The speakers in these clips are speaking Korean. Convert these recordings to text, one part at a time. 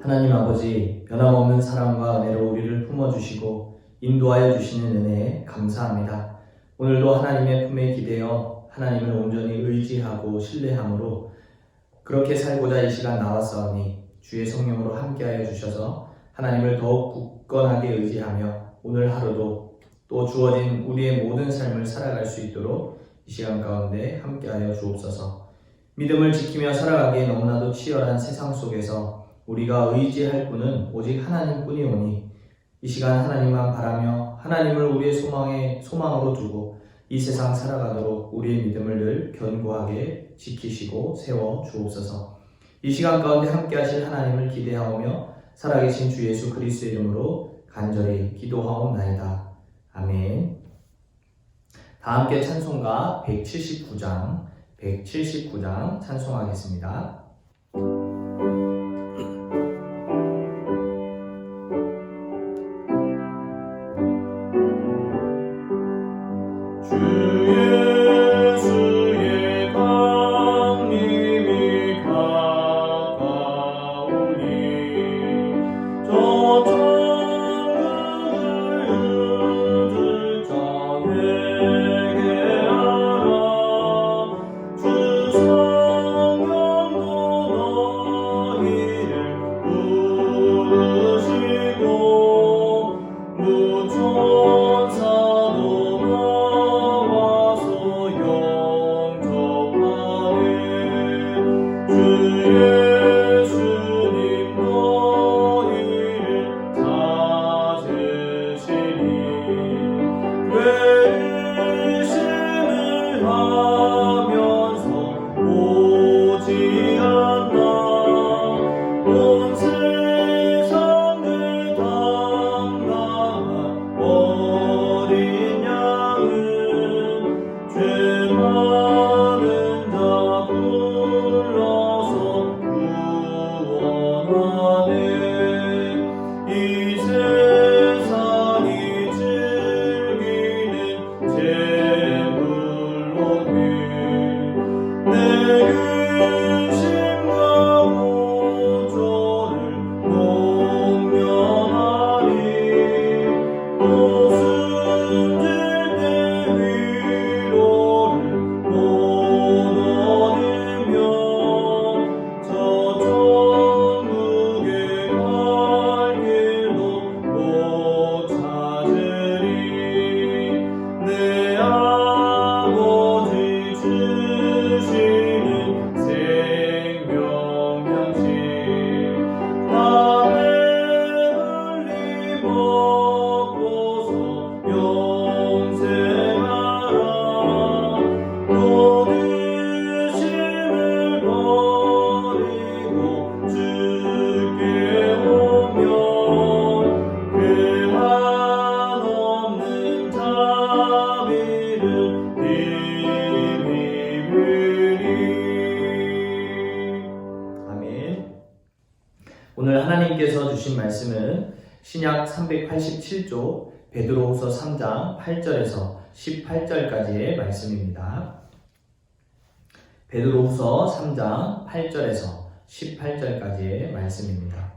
하나님 아버지, 변함없는 사랑과 은혜로 우리를 품어주시고 인도하여 주시는 은혜에 감사합니다. 오늘도 하나님의 품에 기대어 하나님을 온전히 의지하고 신뢰함으로 그렇게 살고자 이 시간 나왔사오니 주의 성령으로 함께하여 주셔서 하나님을 더욱 굳건하게 의지하며 오늘 하루도 또 주어진 우리의 모든 삶을 살아갈 수 있도록 이 시간 가운데 함께하여 주옵소서. 믿음을 지키며 살아가기에 너무나도 치열한 세상 속에서 우리가 의지할 분은 오직 하나님뿐이오니 이 시간 하나님만 바라며 하나님을 우리의 소망으로 두고 이 세상 살아가도록 우리의 믿음을 늘 견고하게 지키시고 세워 주옵소서. 이 시간 가운데 함께 하실 하나님을 기대하오며 살아계신 주 예수 그리스도의 이름으로 간절히 기도하옵나이다. 아멘. 다 함께 찬송가 179장 찬송하겠습니다. 오늘 하나님께서 주신 말씀은 신약 387조 베드로후서 3장 8절에서 18절까지의 말씀입니다. 베드로후서 3장 8절에서 18절까지의 말씀입니다.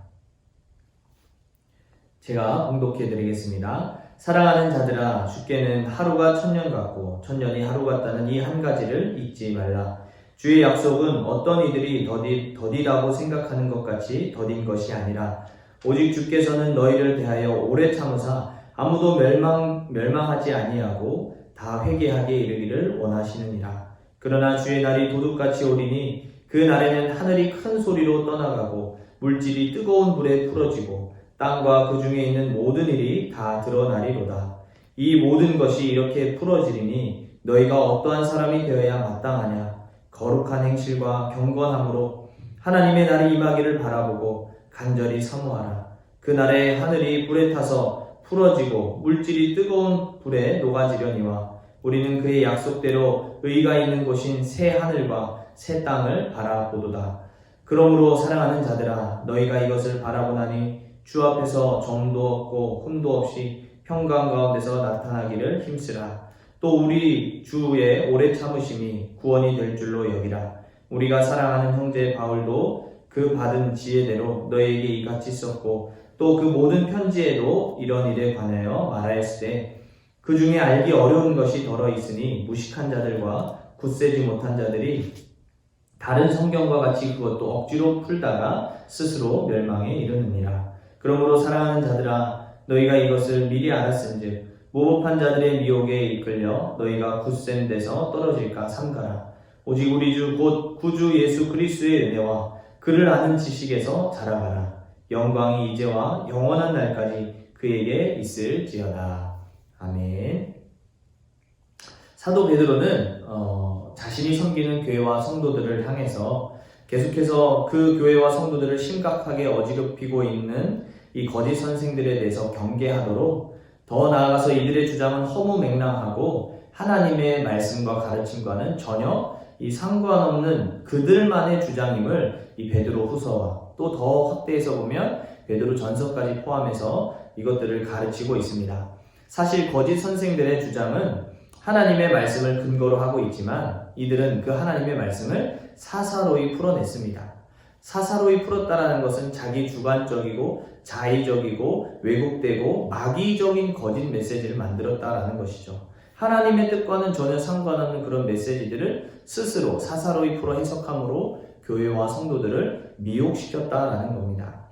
제가 봉독해 드리겠습니다. 사랑하는 자들아, 주께는 하루가 천년 같고 천년이 하루 같다는 이 한 가지를 잊지 말라. 주의 약속은 어떤 이들이 더디다고 생각하는 것 같이 더딘 것이 아니라 오직 주께서는 너희를 대하여 오래 참으사 아무도 멸망하지 아니하고 다 회개하게 이르기를 원하시느니라. 그러나 주의 날이 도둑같이 오리니 그 날에는 하늘이 큰 소리로 떠나가고 물질이 뜨거운 불에 풀어지고 땅과 그 중에 있는 모든 일이 다 드러나리로다. 이 모든 것이 이렇게 풀어지리니 너희가 어떠한 사람이 되어야 마땅하냐? 거룩한 행실과 경건함으로 하나님의 날이 임하기를 바라보고 간절히 사모하라. 그 날에 하늘이 불에 타서 풀어지고 물질이 뜨거운 불에 녹아지려니와 우리는 그의 약속대로 의가 있는 곳인 새 하늘과 새 땅을 바라보도다. 그러므로 사랑하는 자들아, 너희가 이것을 바라보나니 주 앞에서 정도 없고 흠도 없이 평강 가운데서 나타나기를 힘쓰라. 또 우리 주의 오래 참으심이 구원이 될 줄로 여기라. 우리가 사랑하는 형제 바울도 그 받은 지혜대로 너에게 이같이 썼고 또 그 모든 편지에도 이런 일에 관하여 말하였으되 그 중에 알기 어려운 것이 더러 있으니 무식한 자들과 굳세지 못한 자들이 다른 성경과 같이 그것도 억지로 풀다가 스스로 멸망에 이르느니라. 그러므로 사랑하는 자들아 너희가 이것을 미리 알았은즉 모법한 자들의 미혹에 이끌려 너희가 굳센 데서 떨어질까 삼가라. 오직 우리 주 곧 구주 예수 그리스도의 은혜와 그를 아는 지식에서 자라가라. 영광이 이제와 영원한 날까지 그에게 있을지어다. 아멘. 사도 베드로는 자신이 섬기는 교회와 성도들을 향해서 계속해서 그 교회와 성도들을 심각하게 어지럽히고 있는 이 거짓 선생들에 대해서 경계하도록, 더 나아가서 이들의 주장은 허무맹랑하고 하나님의 말씀과 가르침과는 전혀 이 상관없는 그들만의 주장임을 이 베드로 후서와 또 더 확대해서 보면 베드로 전서까지 포함해서 이것들을 가르치고 있습니다. 사실 거짓 선생들의 주장은 하나님의 말씀을 근거로 하고 있지만 이들은 그 하나님의 말씀을 사사로이 풀어냈습니다. 사사로이 풀었다라는 것은 자기 주관적이고 자의적이고 왜곡되고 마귀적인 거짓 메시지를 만들었다라는 것이죠. 하나님의 뜻과는 전혀 상관없는 그런 메시지들을 스스로 사사로이 풀어 해석함으로 교회와 성도들을 미혹시켰다라는 겁니다.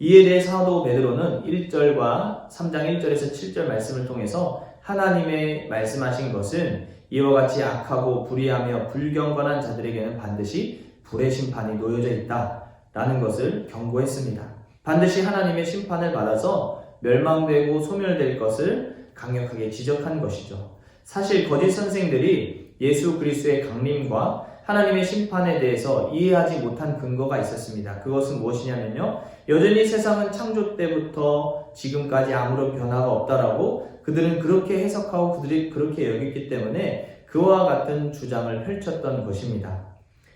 이에 대해 사도 베드로는 1절과 3장 1절에서 7절 말씀을 통해서 하나님의 말씀하신 것은 이와 같이 악하고 불의하며 불경건한 자들에게는 반드시 불의 심판이 놓여져 있다라는 것을 경고했습니다. 반드시 하나님의 심판을 받아서 멸망되고 소멸될 것을 강력하게 지적한 것이죠. 사실 거짓 선생들이 예수 그리스도의 강림과 하나님의 심판에 대해서 이해하지 못한 근거가 있었습니다. 그것은 무엇이냐면요, 여전히 세상은 창조 때부터 지금까지 아무런 변화가 없다라고 그들은 그렇게 해석하고 그들이 그렇게 여겼기 때문에 그와 같은 주장을 펼쳤던 것입니다.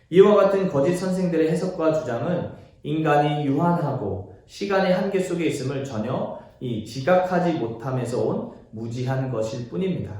이와 같은 거짓 선생들의 해석과 주장은 인간이 유한하고 시간의 한계 속에 있음을 전혀 지각하지 못함에서 온 무지한 것일 뿐입니다.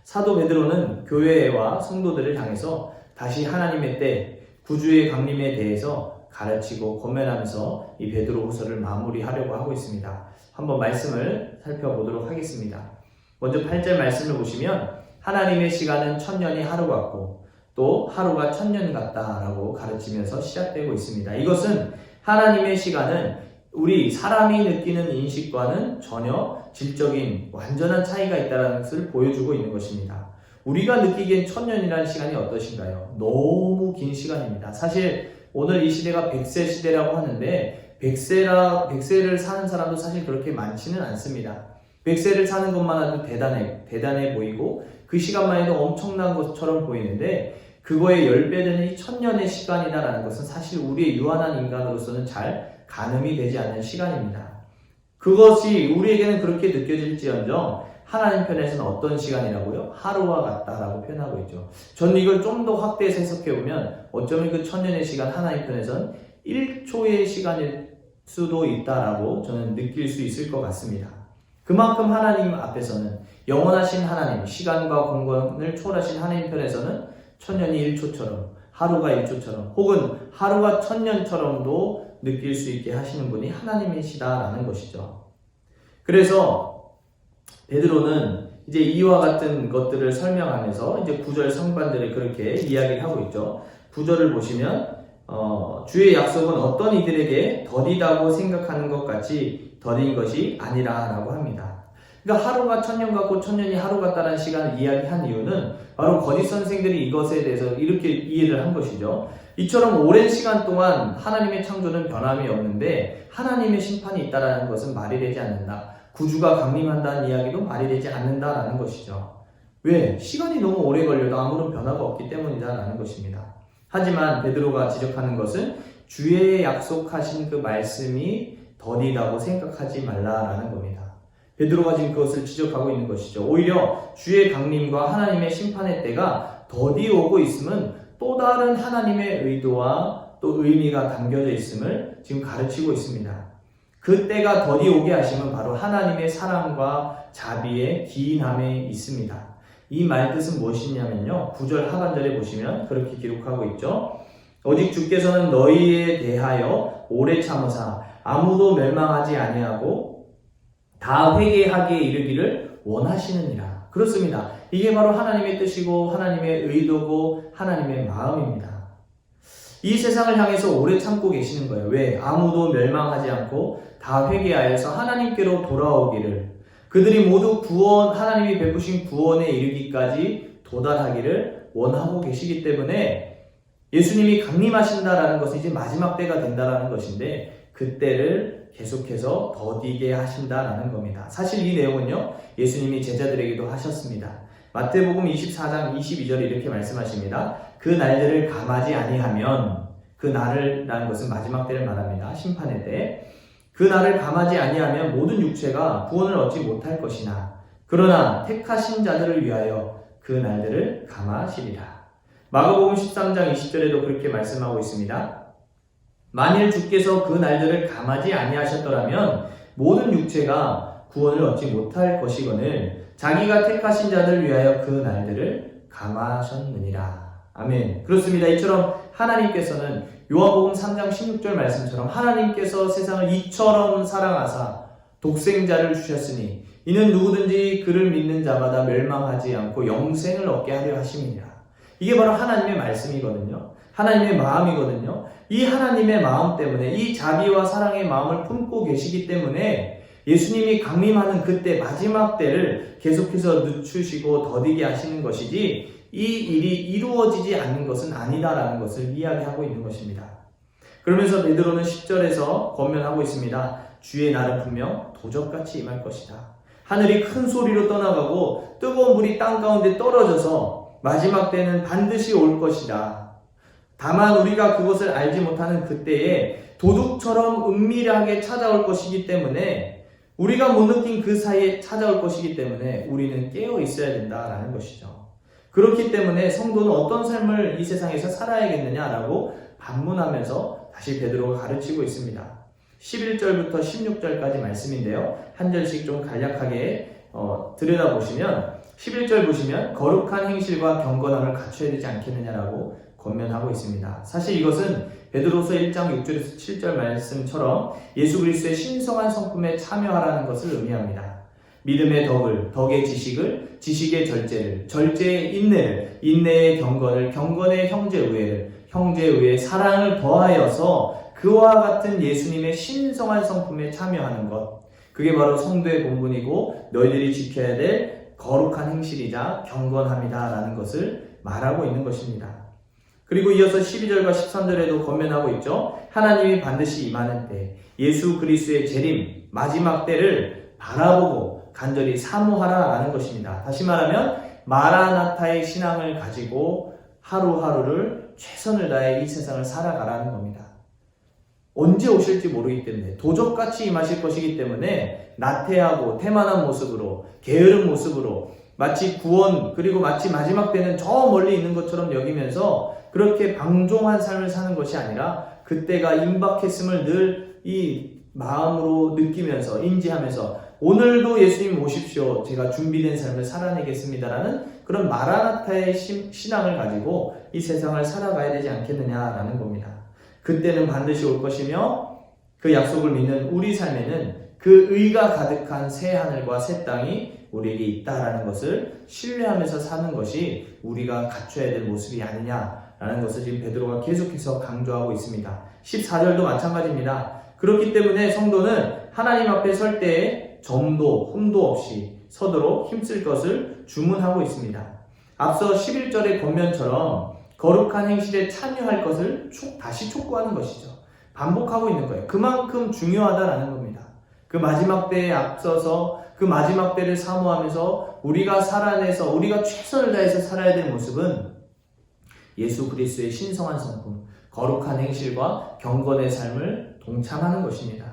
사도 베드로는 교회와 성도들을 향해서 다시 하나님의 때 구주의 강림에 대해서 가르치고 권면하면서 이 베드로 후서를 마무리하려고 하고 있습니다. 한번 말씀을 살펴보도록 하겠습니다. 먼저 8절 말씀을 보시면 하나님의 시간은 1000년이 하루 같고 또 하루가 1000년 같다라고 가르치면서 시작되고 있습니다. 이것은 하나님의 시간은 우리 사람이 느끼는 인식과는 전혀 질적인 완전한 차이가 있다는 것을 보여주고 있는 것입니다. 우리가 느끼기엔 1000년이라는 시간이 어떠신가요? 너무 긴 시간입니다. 사실 오늘 이 시대가 100세 시대라고 하는데 100세를 사는 사람도 사실 그렇게 많지는 않습니다. 100세를 사는 것만 해도 대단해 보이고 그 시간만 해도 엄청난 것처럼 보이는데 그거의 10배 되는 이 1000년의 시간이다라는 것은 사실 우리의 유한한 인간으로서는 잘 가늠이 되지 않는 시간입니다. 그것이 우리에게는 그렇게 느껴질지언정 하나님 편에서는 어떤 시간이라고요? 하루와 같다라고 표현하고 있죠. 저는 이걸 좀 더 확대해서 해석해보면 어쩌면 그 1000년의 시간 하나님 편에서는 1초의 시간일 수도 있다라고 저는 느낄 수 있을 것 같습니다. 그만큼 하나님 앞에서는 영원하신 하나님, 시간과 공간을 초월하신 하나님 편에서는 1000년이 1초처럼, 하루가 1초처럼, 혹은 하루가 1000년처럼도 느낄 수 있게 하시는 분이 하나님이시다라는 것이죠. 그래서 베드로는 이제 이와 같은 것들을 설명하면서 이제 9절 상반절에 그렇게 이야기를 하고 있죠. 9절을 보시면 주의 약속은 어떤 이들에게 더디다고 생각하는 것 같이 더딘 것이 아니라 라고 합니다. 그러니까 하루가 1000년 같고 1000년이 하루 같다는 시간을 이야기한 이유는 바로 거짓 선생들이 이것에 대해서 이렇게 이해를 한 것이죠. 이처럼 오랜 시간 동안 하나님의 창조는 변함이 없는데 하나님의 심판이 있다는 것은 말이 되지 않는다. 구주가 강림한다는 이야기도 말이 되지 않는다라는 것이죠. 왜? 시간이 너무 오래 걸려도 아무런 변화가 없기 때문이다라는 것입니다. 하지만 베드로가 지적하는 것은 주의 약속하신 그 말씀이 더디다고 생각하지 말라라는 겁니다. 베드로가 지금 그것을 지적하고 있는 것이죠. 오히려 주의 강림과 하나님의 심판의 때가 더디 오고 있음은 또 다른 하나님의 의도와 또 의미가 담겨져 있음을 지금 가르치고 있습니다. 그 때가 더디 오게 하심은 바로 하나님의 사랑과 자비의 기인함에 있습니다. 이 말 뜻은 무엇이냐면요, 9절 하반절에 보시면 그렇게 기록하고 있죠. 오직 주께서는 너희에 대하여 오래 참으사 아무도 멸망하지 아니하고 다 회개하기에 이르기를 원하시느니라. 그렇습니다. 이게 바로 하나님의 뜻이고 하나님의 의도고 하나님의 마음입니다. 이 세상을 향해서 오래 참고 계시는 거예요. 왜? 아무도 멸망하지 않고 다 회개하여서 하나님께로 돌아오기를, 그들이 모두 하나님이 베푸신 구원에 이르기까지 도달하기를 원하고 계시기 때문에 예수님이 강림하신다라는 것은 이제 마지막 때가 된다라는 것인데 그때를 계속해서 더디게 하신다라는 겁니다. 사실 이 내용은요, 예수님이 제자들에게도 하셨습니다. 마태복음 24장 22절에 이렇게 말씀하십니다. 그 날들을 감하지 아니하면, 그 날을라는 것은 마지막 때를 말합니다. 심판의 때. 그 날을 감하지 아니하면 모든 육체가 구원을 얻지 못할 것이나 그러나 택하신 자들을 위하여 그 날들을 감하시리라. 마가복음 13장 20절에도 그렇게 말씀하고 있습니다. 만일 주께서 그 날들을 감하지 아니하셨더라면 모든 육체가 구원을 얻지 못할 것이거늘 자기가 택하신 자들을 위하여 그 날들을 감하셨느니라. 아멘. 그렇습니다. 이처럼 하나님께서는 요한복음 3장 16절 말씀처럼 하나님께서 세상을 이처럼 사랑하사 독생자를 주셨으니 이는 누구든지 그를 믿는 자마다 멸망하지 않고 영생을 얻게 하려 하심이니라. 이게 바로 하나님의 말씀이거든요. 하나님의 마음이거든요. 이 하나님의 마음 때문에, 이 자비와 사랑의 마음을 품고 계시기 때문에 예수님이 강림하는 그때, 마지막 때를 계속해서 늦추시고 더디게 하시는 것이지 이 일이 이루어지지 않는 것은 아니다라는 것을 이야기하고 있는 것입니다. 그러면서 베드로는 10절에서 권면하고 있습니다. 주의 날은 분명 도적같이 임할 것이다. 하늘이 큰 소리로 떠나가고 뜨거운 불이 땅 가운데 떨어져서 마지막 때는 반드시 올 것이다. 다만 우리가 그것을 알지 못하는 그때에 도둑처럼 은밀하게 찾아올 것이기 때문에, 우리가 못 느낀 그 사이에 찾아올 것이기 때문에 우리는 깨어 있어야 된다라는 것이죠. 그렇기 때문에 성도는 어떤 삶을 이 세상에서 살아야겠느냐라고 반문하면서 다시 베드로가 가르치고 있습니다. 11절부터 16절까지 말씀인데요. 한 절씩 좀 간략하게 들여다보시면 11절 보시면 거룩한 행실과 경건함을 갖춰야 되지 않겠느냐라고 권면하고 있습니다. 사실 이것은 베드로서 1장 6절에서 7절 말씀처럼 예수 그리스도의 신성한 성품에 참여하라는 것을 의미합니다. 믿음의 덕을, 덕의 지식을, 지식의 절제를, 절제의 인내를, 인내의 경건을, 경건의 형제의회를, 형제의회의 사랑을 더하여서 그와 같은 예수님의 신성한 성품에 참여하는 것, 그게 바로 성도의 본분이고 너희들이 지켜야 될 거룩한 행실이자 경건함이다 라는 것을 말하고 있는 것입니다. 그리고 이어서 12절과 13절에도 권면하고 있죠. 하나님이 반드시 임하는 때, 예수 그리스도의 재림, 마지막 때를 바라보고 간절히 사모하라라는 것입니다. 다시 말하면 마라나타의 신앙을 가지고 하루하루를 최선을 다해 이 세상을 살아가라는 겁니다. 언제 오실지 모르기 때문에, 도적같이 임하실 것이기 때문에 나태하고 태만한 모습으로, 게으른 모습으로, 마치 구원, 그리고 마치 마지막 때는 저 멀리 있는 것처럼 여기면서 그렇게 방종한 삶을 사는 것이 아니라 그때가 임박했음을 늘 이 마음으로 느끼면서, 인지하면서 오늘도 예수님 오십시오, 제가 준비된 삶을 살아내겠습니다라는 그런 마라나타의 신앙을 가지고 이 세상을 살아가야 되지 않겠느냐라는 겁니다. 그때는 반드시 올 것이며 그 약속을 믿는 우리 삶에는 그 의가 가득한 새 하늘과 새 땅이 우리에게 있다라는 것을 신뢰하면서 사는 것이 우리가 갖춰야 될 모습이 아니냐라는 것을 지금 베드로가 계속해서 강조하고 있습니다. 14절도 마찬가지입니다. 그렇기 때문에 성도는 하나님 앞에 설 때에 점도 흠도 없이 서도록 힘쓸 것을 주문하고 있습니다. 앞서 11절의 권면처럼 거룩한 행실에 참여할 것을 다시 촉구하는 것이죠. 반복하고 있는 거예요. 그만큼 중요하다라는 겁니다. 그 마지막 때에 앞서서 그 마지막 때를 사모하면서 우리가 살아내서 우리가 최선을 다해서 살아야 될 모습은 예수 그리스도의 신성한 성품, 거룩한 행실과 경건의 삶을 동참하는 것입니다.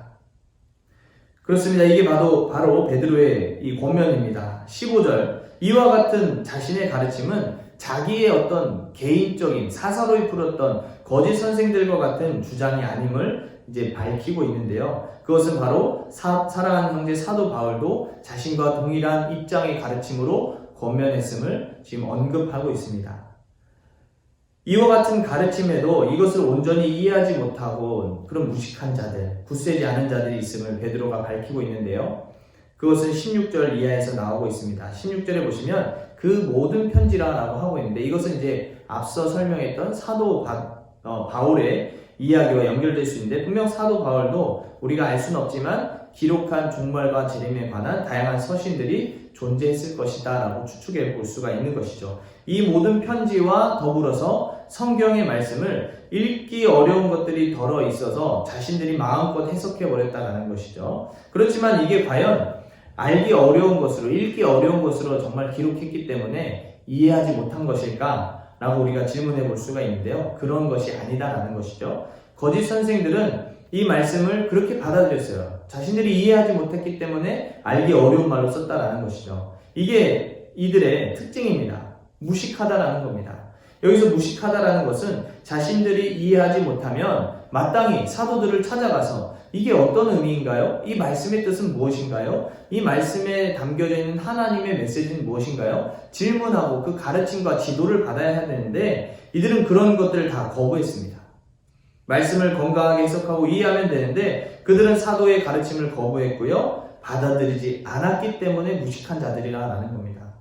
그렇습니다. 이게 바로 베드로의 이 권면입니다. 15절, 이와 같은 자신의 가르침은 자기의 어떤 개인적인 사사로이 풀었던 거짓 선생들과 같은 주장이 아님을 이제 밝히고 있는데요. 그것은 바로 사랑하는 형제 사도 바울도 자신과 동일한 입장의 가르침으로 권면했음을 지금 언급하고 있습니다. 이와 같은 가르침에도 이것을 온전히 이해하지 못하고 그런 무식한 자들, 굳세지 않은 자들이 있음을 베드로가 밝히고 있는데요. 그것은 16절 이하에서 나오고 있습니다. 16절에 보시면 그 모든 편지라라고 하고 있는데 이것은 이제 앞서 설명했던 사도 바울의 이야기와 연결될 수 있는데 분명 사도 바울도 우리가 알 수는 없지만 기록한 종말과 재림에 관한 다양한 서신들이 존재했을 것이다 라고 추측해 볼 수가 있는 것이죠. 이 모든 편지와 더불어서 성경의 말씀을 읽기 어려운 것들이 덜어 있어서 자신들이 마음껏 해석해 버렸다는 것이죠. 그렇지만 이게 과연 알기 어려운 것으로, 읽기 어려운 것으로 정말 기록했기 때문에 이해하지 못한 것일까? 라고 우리가 질문해 볼 수가 있는데요. 그런 것이 아니다라는 것이죠. 거짓 선생들은 이 말씀을 그렇게 받아들였어요. 자신들이 이해하지 못했기 때문에 알기 어려운 말로 썼다라는 것이죠. 이게 이들의 특징입니다. 무식하다라는 겁니다. 여기서 무식하다라는 것은 자신들이 이해하지 못하면 마땅히 사도들을 찾아가서 이게 어떤 의미인가요? 이 말씀의 뜻은 무엇인가요? 이 말씀에 담겨져 있는 하나님의 메시지는 무엇인가요? 질문하고 그 가르침과 지도를 받아야 되는데 이들은 그런 것들을 다 거부했습니다. 말씀을 건강하게 해석하고 이해하면 되는데 그들은 사도의 가르침을 거부했고요. 받아들이지 않았기 때문에 무식한 자들이라는 겁니다.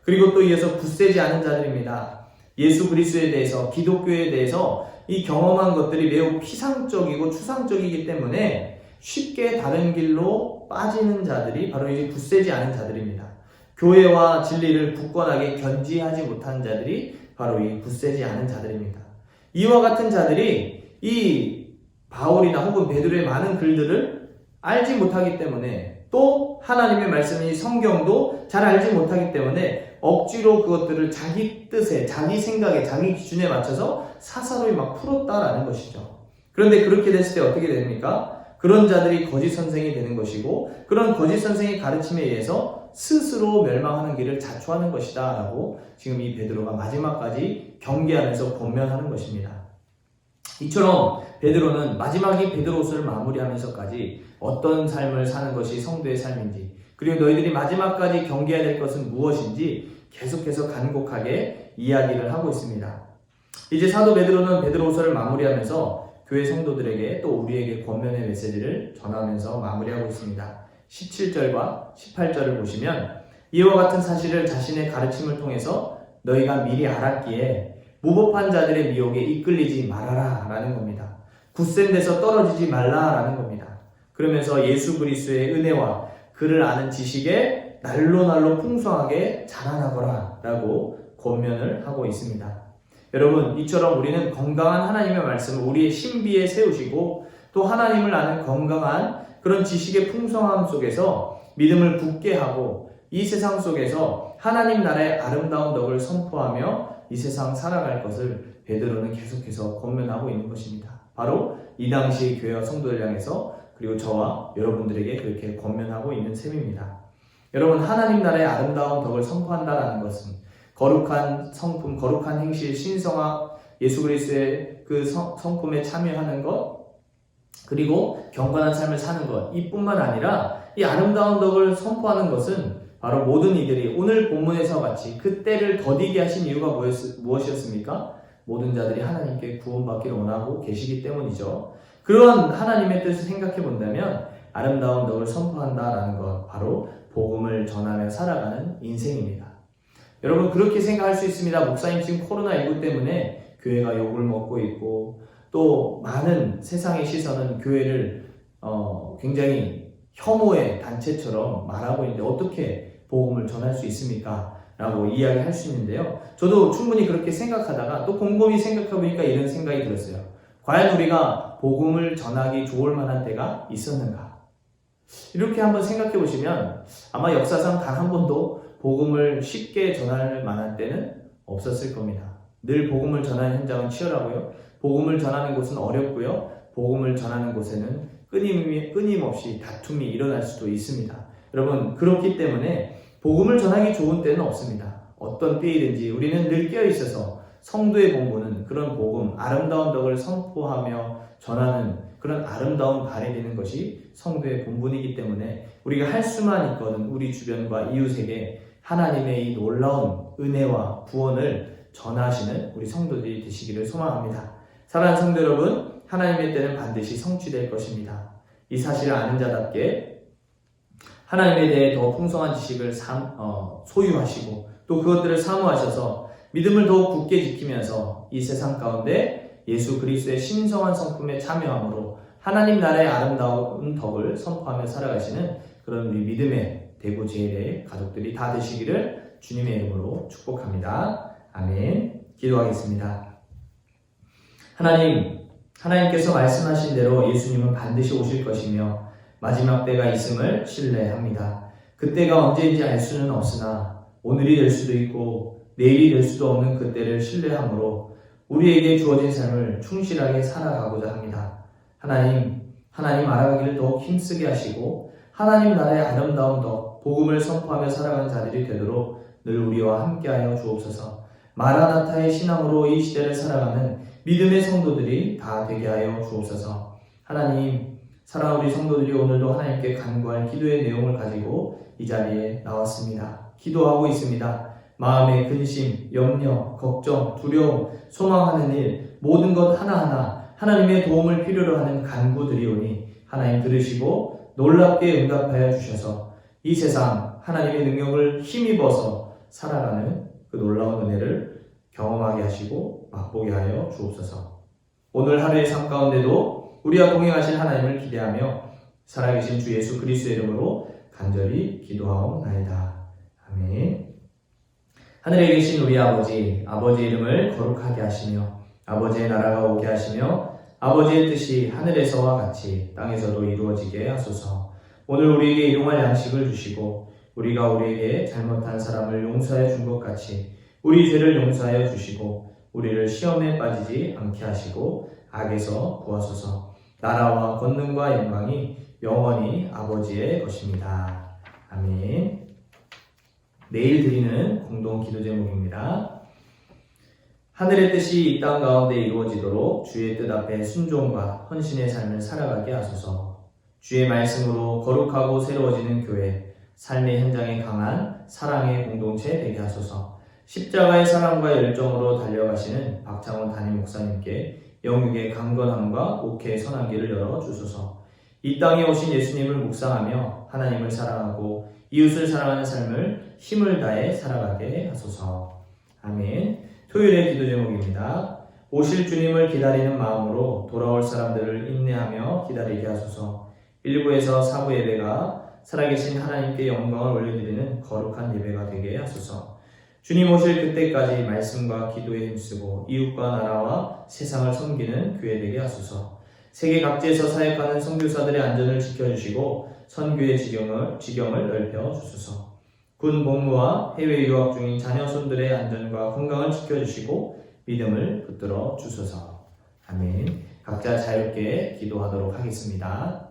그리고 또 이어서 굳세지 않은 자들입니다. 예수 그리스도에 대해서, 기독교에 대해서 이 경험한 것들이 매우 피상적이고 추상적이기 때문에 쉽게 다른 길로 빠지는 자들이 바로 이제 굳세지 않은 자들입니다. 교회와 진리를 굳건하게 견지하지 못한 자들이 바로 이 굳세지 않은 자들입니다. 이와 같은 자들이 이 바울이나 혹은 베드로의 많은 글들을 알지 못하기 때문에 또 하나님의 말씀인 성경도 잘 알지 못하기 때문에 억지로 그것들을 자기 뜻에, 자기 생각에, 자기 기준에 맞춰서 사사로이 막 풀었다라는 것이죠. 그런데 그렇게 됐을 때 어떻게 됩니까? 그런 자들이 거짓 선생이 되는 것이고 그런 거짓 선생의 가르침에 의해서 스스로 멸망하는 길을 자초하는 것이다 라고 지금 이 베드로가 마지막까지 경계하면서 권면하는 것입니다. 이처럼 베드로는 마지막이 베드로서를 마무리하면서까지 어떤 삶을 사는 것이 성도의 삶인지 그리고 너희들이 마지막까지 경계해야 될 것은 무엇인지 계속해서 간곡하게 이야기를 하고 있습니다. 이제 사도 베드로는 베드로서를 마무리하면서 교회 성도들에게 또 우리에게 권면의 메시지를 전하면서 마무리하고 있습니다. 17절과 18절을 보시면 이와 같은 사실을 자신의 가르침을 통해서 너희가 미리 알았기에 무법한 자들의 미혹에 이끌리지 말아라 라는 겁니다. 굳센 데서 떨어지지 말라 라는 겁니다. 그러면서 예수 그리스도의 은혜와 그를 아는 지식에 날로 풍성하게 자라나거라 라고 권면을 하고 있습니다. 여러분, 이처럼 우리는 건강한 하나님의 말씀을 우리의 신비에 세우시고 또 하나님을 아는 건강한 그런 지식의 풍성함 속에서 믿음을 굳게 하고 이 세상 속에서 하나님 나라의 아름다운 덕을 선포하며 이 세상 살아갈 것을 베드로는 계속해서 권면하고 있는 것입니다. 바로 이 당시 교회와 성도들 향해서 그리고 저와 여러분들에게 그렇게 권면하고 있는 셈입니다. 여러분, 하나님 나라의 아름다운 덕을 선포한다라는 것은 거룩한 성품, 거룩한 행실, 신성화, 예수 그리스도의 그 성품에 참여하는 것, 그리고 경건한 삶을 사는 것, 이뿐만 아니라 이 아름다운 덕을 선포하는 것은 바로 모든 이들이 오늘 본문에서 같이 그때를 더디게 하신 이유가 무엇이었습니까? 모든 자들이 하나님께 구원받기를 원하고 계시기 때문이죠. 그런 하나님의 뜻을 생각해 본다면 아름다운 덕을 선포한다라는 것, 바로 복음을 전하며 살아가는 인생입니다. 여러분, 그렇게 생각할 수 있습니다. 목사님, 지금 코로나19 때문에 교회가 욕을 먹고 있고 또 많은 세상의 시선은 교회를 굉장히 혐오의 단체처럼 말하고 있는데 어떻게 복음을 전할 수 있습니까? 라고 이야기할 수 있는데요. 저도 충분히 그렇게 생각하다가 또 곰곰이 생각해보니까 이런 생각이 들었어요. 과연 우리가 복음을 전하기 좋을 만한 때가 있었는가? 이렇게 한번 생각해 보시면 아마 역사상 단 한 번도 복음을 쉽게 전할 만한 때는 없었을 겁니다. 늘 복음을 전하는 현장은 치열하고요. 복음을 전하는 곳은 어렵고요. 복음을 전하는 곳에는 끊임없이 다툼이 일어날 수도 있습니다. 여러분, 그렇기 때문에 복음을 전하기 좋은 때는 없습니다. 어떤 때이든지 우리는 늘 깨어있어서 성도의 본분은 그런 복음, 아름다운 덕을 선포하며 전하는 그런 아름다운 발이 되는 것이 성도의 본분이기 때문에 우리가 할 수만 있거든 우리 주변과 이웃에게 하나님의 이 놀라운 은혜와 구원을 전하시는 우리 성도들이 되시기를 소망합니다. 사랑하는 성도 여러분, 하나님의 때는 반드시 성취될 것입니다. 이 사실을 아는 자답게 하나님에 대해 더 풍성한 지식을 소유하시고 또 그것들을 사모하셔서 믿음을 더욱 굳게 지키면서 이 세상 가운데 예수 그리스도의 신성한 성품에 참여함으로 하나님 나라의 아름다운 덕을 선포하며 살아가시는 그런 우리 믿음의 대구 제일의 가족들이 다 되시기를 주님의 이름으로 축복합니다. 아멘. 기도하겠습니다. 하나님께서 말씀하신 대로 예수님은 반드시 오실 것이며 마지막 때가 있음을 신뢰합니다. 그때가 언제인지 알 수는 없으나 오늘이 될 수도 있고 내일이 될 수도 없는 그때를 신뢰함으로 우리에게 주어진 삶을 충실하게 살아가고자 합니다. 하나님 알아가기를 더욱 힘쓰게 하시고 하나님 나라의 아름다운 덕, 복음을 선포하며 살아가는 자들이 되도록 늘 우리와 함께하여 주옵소서. 마라나타의 신앙으로 이 시대를 살아가는 믿음의 성도들이 다 되게 하여 주옵소서. 하나님, 사랑하는 우리 성도들이 오늘도 하나님께 간구할 기도의 내용을 가지고 이 자리에 나왔습니다. 기도하고 있습니다. 마음의 근심, 염려, 걱정, 두려움, 소망하는 일, 모든 것 하나하나 하나님의 도움을 필요로 하는 간구들이오니 하나님 들으시고 놀랍게 응답하여 주셔서 이 세상 하나님의 능력을 힘입어서 살아가는 그 놀라운 은혜를 경험하게 하시고 맛보게 하여 주옵소서. 오늘 하루의 삶 가운데도 우리와 동행하신 하나님을 기대하며 살아계신 주 예수 그리스도의 이름으로 간절히 기도하옵나이다. 아멘. 하늘에 계신 우리 아버지의 이름을 거룩하게 하시며 아버지의 나라가 오게 하시며 아버지의 뜻이 하늘에서와 같이 땅에서도 이루어지게 하소서. 오늘 우리에게 일용할 양식을 주시고 우리가 우리에게 잘못한 사람을 용서해 준 것 같이 우리 죄를 용서하여 주시고 우리를 시험에 빠지지 않게 하시고 악에서 구하소서. 나라와 권능과 영광이 영원히 아버지의 것입니다. 아멘. 내일 드리는 공동 기도 제목입니다. 하늘의 뜻이 이 땅 가운데 이루어지도록 주의 뜻 앞에 순종과 헌신의 삶을 살아가게 하소서. 주의 말씀으로 거룩하고 새로워지는 교회, 삶의 현장에 강한 사랑의 공동체 되게 하소서. 십자가의 사랑과 열정으로 달려가시는 박창원 담임 목사님께 영육의 강건함과 옥회의 선한 길을 열어주소서. 이 땅에 오신 예수님을 묵상하며 하나님을 사랑하고 이웃을 사랑하는 삶을 힘을 다해 살아가게 하소서. 아멘. 토요일의 기도 제목입니다. 오실 주님을 기다리는 마음으로 돌아올 사람들을 인내하며 기다리게 하소서. 1부에서 4부 예배가 살아계신 하나님께 영광을 올려드리는 거룩한 예배가 되게 하소서. 주님 오실 그때까지 말씀과 기도에 힘쓰고 이웃과 나라와 세상을 섬기는 교회 되게 하소서. 세계 각지에서 사역하는 선교사들의 안전을 지켜주시고 선교의 지경을 넓혀주소서. 군 복무와 해외 유학 중인 자녀 손들의 안전과 건강을 지켜주시고 믿음을 붙들어 주소서. 아멘. 각자 자유롭게 기도하도록 하겠습니다.